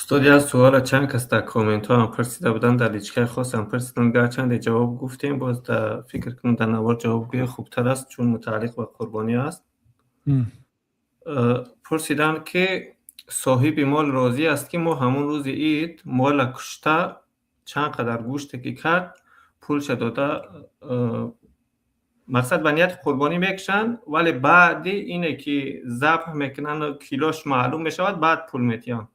استاد از سوال چند کس در کومنت ها هم پرسیده بودن در لیچکه خاص هم پرسیدن گرچند جواب گفتیم باز در فکر کنم در نوار جواب گوی خوبتر است چون متعلق به قربانی است. پرسیدن که صاحب مال راضی است که ما همون روز عید مال کشته چند قدر گوشت که کرد پولش داده مقصد به نیت قربانی میکشن ولی بعد اینه که ذبح میکنن و کیلوش معلوم میشود بعد پول میتیان.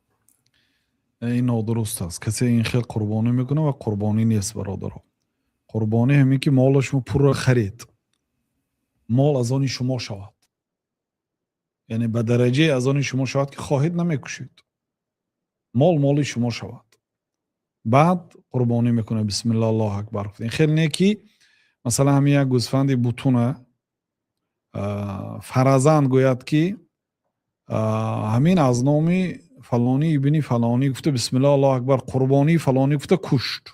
این نادرست است. کسی این خیلی قربانی میکنه و قربانی نیست برادرها. قربانی همین که مال شما پول را خرید، مال از آن شما شود، یعنی به درجه از آن شما شود که خواهید نمیکشید، مال شما شود، بعد قربانی میکنه. بسم الله الله اکبر. این خیلی نیکی. مثلا همین یک گوسفند بوتونه فرزند گوید که همین از نامی فلانی ابن فلانی گفته بسم الله الله اکبر قربانی فلانی گفته کشت،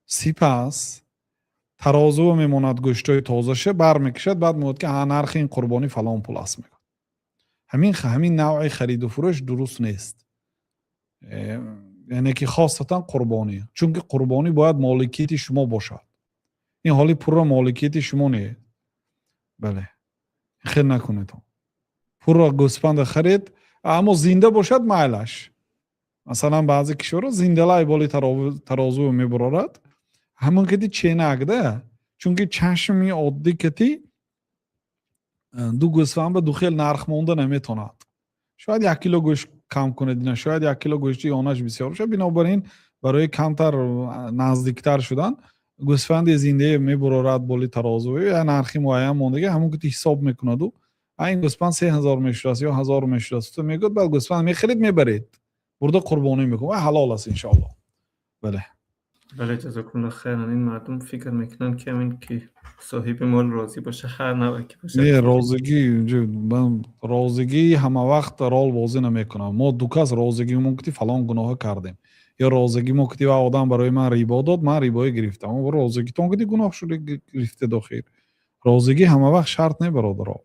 سپس ترازو میموند گوشتای تازه شه بر میکشد بعد میگه که نرخ این قربانی فلان پول است میگه. همین نوع خرید و فروش درست نیست، یعنی که خاصتا قربانی، چون که قربانی باید مالکیت شما باشد. این حالی پول را مالکیت شما نیست. بله خیلی نکنید. پول را گوسفند خرید اما زنده باشد مایلش. مثلا بعضی کشورها زنده لای بالی ترازو میبرارد همون که چینک ده، چون که چشمی عادی کتی دو گوسفند به دو خیل نرخ مونده نمیتوند. شاید 1 کیلو گوشت کم کنه دینا، شاید 1 کیلو گوشتی آنش بسیار شد. بنابراین برای کمتر نزدیکتر شدن گوسفند زنده میبرارد بالی ترازو یا نرخی معین مونده همون که حساب میکند و این گوسفند 3000 میشد یا 1000 میشد میگد بعد گوسفند میخرید میبرید برده قربانی میکنه و حلال است ان شاء الله. بله جزاکم الله خیر. این مردم فکر میکنن که همین که صاحب مال راضی باشه خیر نباشه باشه. نه رازگی همه وقت رول بازی نمیکنه. ما دو کس رازگی ممکنی فلان گناه کردیم یا رازگی ممکنی و آدم برای من ریبا داد من ریبای گرفتم، اما رازگی تو گناه شده گرفته داخل. رازگی همه وقت شرط نه برادرها.